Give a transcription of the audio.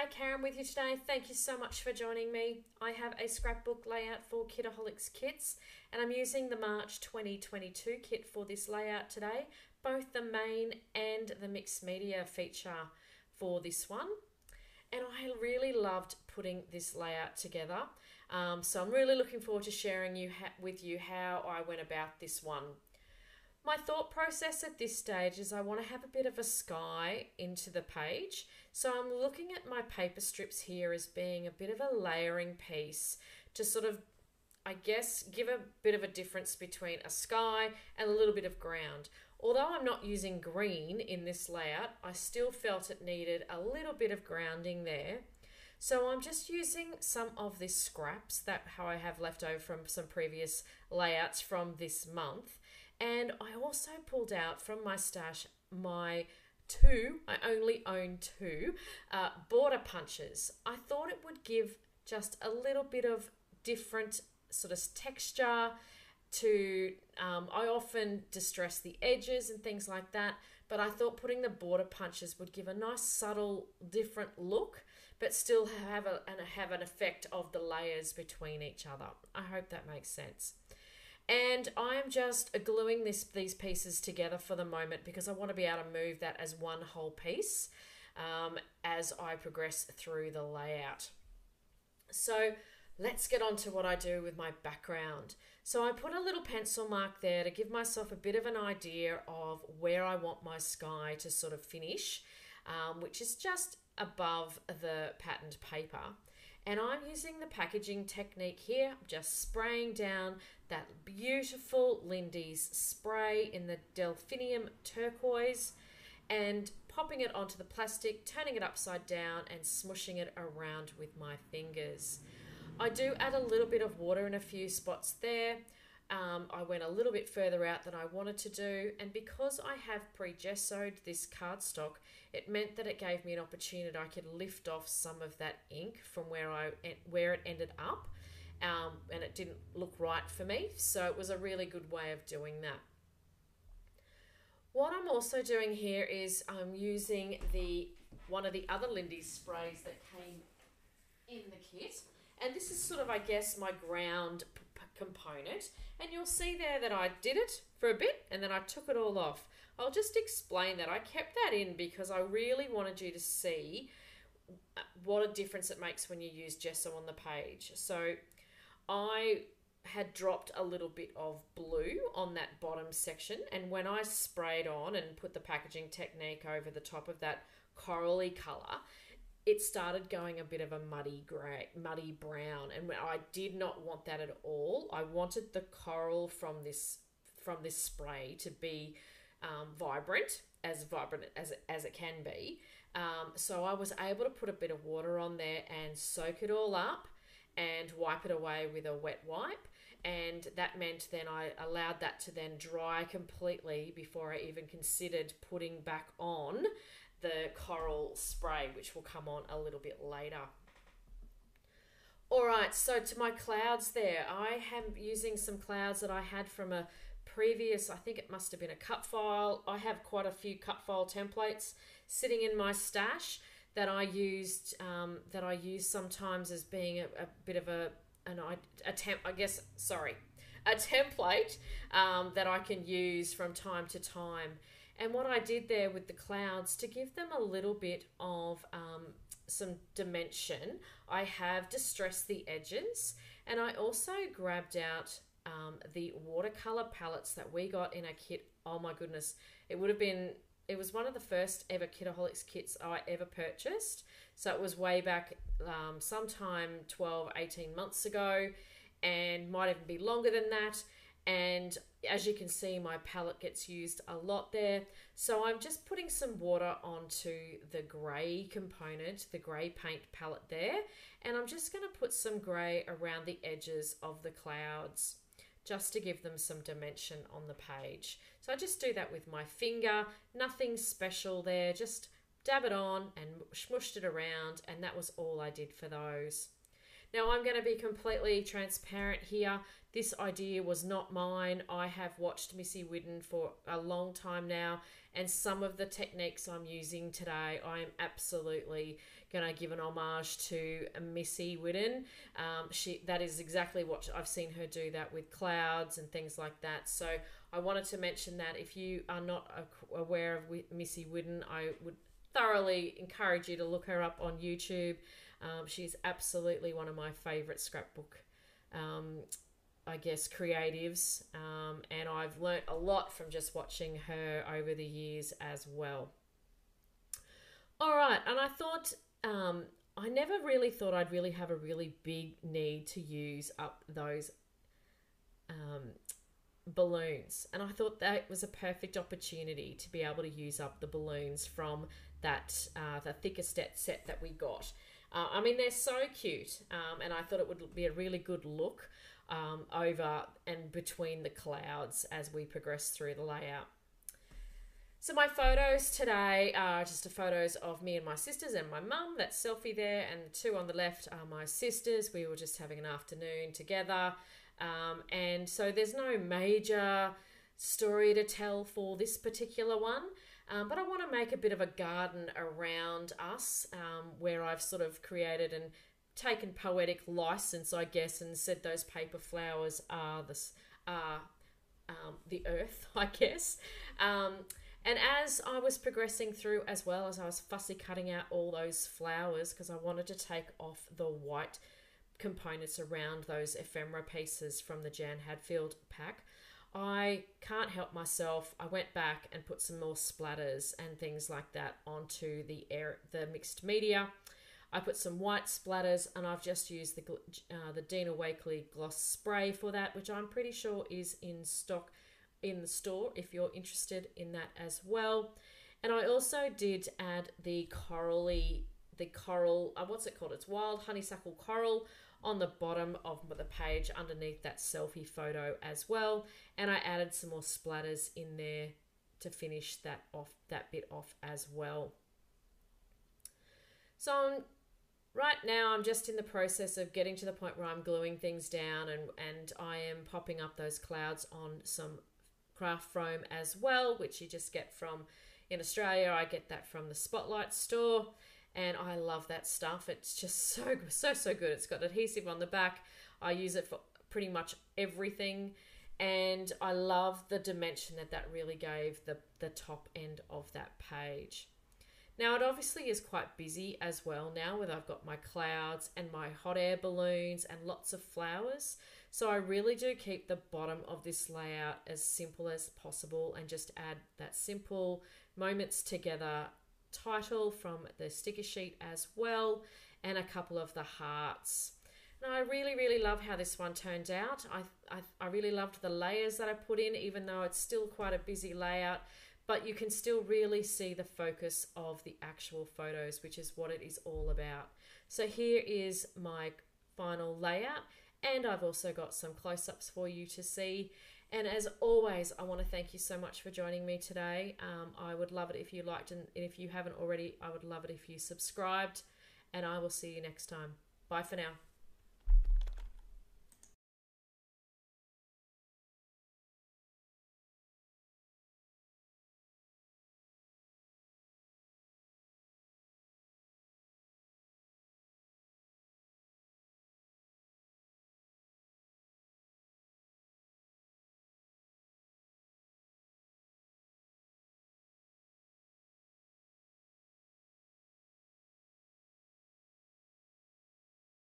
Karen with you today. Thank you so much for joining me. I have a scrapbook layout for Kitaholic Kits, and I'm using the March 2022 kit for this layout today, both the main and the mixed media feature for this one. And I really loved putting this layout together. So I'm really looking forward to sharing with you how I went about this one. My thought process at this stage is I want to have a bit of a sky into the page. So I'm looking at my paper strips here as being a bit of a layering piece to sort of, I guess, give a bit of a difference between a sky and a little bit of ground. Although I'm not using green in this layout, I still felt it needed a little bit of grounding there. So I'm just using some of this scraps that I have left over from some previous layouts from this month. And I also pulled out from my stash my I only own two, border punches. I thought it would give just a little bit of different sort of texture to, I often distress the edges and things like that, but I thought putting the border punches would give a nice subtle different look, but still have an effect of the layers between each other. I hope that makes sense. And I'm just gluing these pieces together for the moment because I want to be able to move that as one whole piece as I progress through the layout. So let's get on to what I do with my background. So I put a little pencil mark there to give myself a bit of an idea of where I want my sky to sort of finish, which is just above the patterned paper. And I'm using the packaging technique here, just spraying down that beautiful Lindy's spray in the Delphinium turquoise and popping it onto the plastic, turning it upside down and smushing it around with my fingers. I do add a little bit of water in a few spots there. I went a little bit further out than I wanted to do, and because I have pre-gessoed this cardstock, it meant that it gave me an opportunity I could lift off some of that ink from where it ended up, and it didn't look right for me, so it was a really good way of doing that. What I'm also doing here is I'm using one of the other Lindy's sprays that came in the kit, and this is sort of, I guess, my ground component, and you'll see there that I did it for a bit and then I took it all off. I'll just explain that. I kept that in because I really wanted you to see what a difference it makes when you use gesso on the page. So I had dropped a little bit of blue on that bottom section, and when I sprayed on and put the packaging technique over the top of that corally colour, it started going a bit of a muddy brown, and I did not want that at all. I wanted the coral from this spray to be vibrant as it can be. So I was able to put a bit of water on there and soak it all up and wipe it away with a wet wipe, and that meant then I allowed that to then dry completely before I even considered putting back on the coral spray, which will come on a little bit later. All right, so to my clouds there, I am using some clouds that I had from a previous, I think it must have been a cut file. I have quite a few cut file templates sitting in my stash that I used sometimes as being a bit of a template that I can use from time to time. And what I did there with the clouds, to give them a little bit of some dimension, I have distressed the edges, and I also grabbed out the watercolor palettes that we got in a kit. Oh my goodness, it was one of the first ever Kitaholic kits I ever purchased. So it was way back sometime 12-18 months ago, and might even be longer than that. And as you can see, my palette gets used a lot there. So I'm just putting some water onto the grey component, the grey paint palette there. And I'm just going to put some grey around the edges of the clouds just to give them some dimension on the page. So I just do that with my finger, nothing special there, just dab it on and smushed it around, and that was all I did for those. Now I'm going to be completely transparent here. This idea was not mine. I have watched Missy Whidden for a long time now, and some of the techniques I'm using today, I am absolutely going to give an homage to Missy Whidden. That is exactly what I've seen her do, that with clouds and things like that. So I wanted to mention that if you are not aware of Missy Whidden, I would thoroughly encourage you to look her up on YouTube. She's absolutely one of my favourite scrapbook creatives, and I've learnt a lot from just watching her over the years as well. All right, and I thought, I never really thought I'd really have a really big need to use up those balloons, and I thought that was a perfect opportunity to be able to use up the balloons from that the thicker set that we got. I mean, they're so cute, and I thought it would be a really good look over and between the clouds as we progress through the layout. So my photos today are just photos of me and my sisters and my mum. That selfie there, and the two on the left are my sisters. We were just having an afternoon together, and so there's no major story to tell for this particular one. But I want to make a bit of a garden around us, where I've sort of created and taken poetic license, I guess, and said those paper flowers are the earth, I guess. And as I was progressing through, as well as I was fussy cutting out all those flowers, because I wanted to take off the white components around those ephemera pieces from the Jan Hadfield pack, I can't help myself. I went back and put some more splatters and things like that onto the mixed media. I put some white splatters, and I've just used the Dina Wakley gloss spray for that, which I'm pretty sure is in stock in the store if you're interested in that as well. And I also did add the coral, what's it called? It's wild honeysuckle coral on the bottom of the page underneath that selfie photo as well. And I added some more splatters in there to finish that bit off as well. So right now I'm just in the process of getting to the point where I'm gluing things down, and I am popping up those clouds on some craft foam as well, which you just get from, in Australia, I get that from the Spotlight store. And I love that stuff. It's just so good. It's got adhesive on the back. I use it for pretty much everything. And I love the dimension that really gave the top end of that page. Now, it obviously is quite busy as well now, where I've got my clouds and my hot air balloons and lots of flowers. So I really do keep the bottom of this layout as simple as possible and just add that simple moments together title from the sticker sheet as well, and a couple of the hearts. And I really love how this one turned out. I really loved the layers that I put in, even though it's still quite a busy layout, but you can still really see the focus of the actual photos, which is what it is all about. So here is my final layout, and I've also got some close-ups for you to see. And as always, I want to thank you so much for joining me today. I would love it if you liked, and if you haven't already, I would love it if you subscribed, and I will see you next time. Bye for now.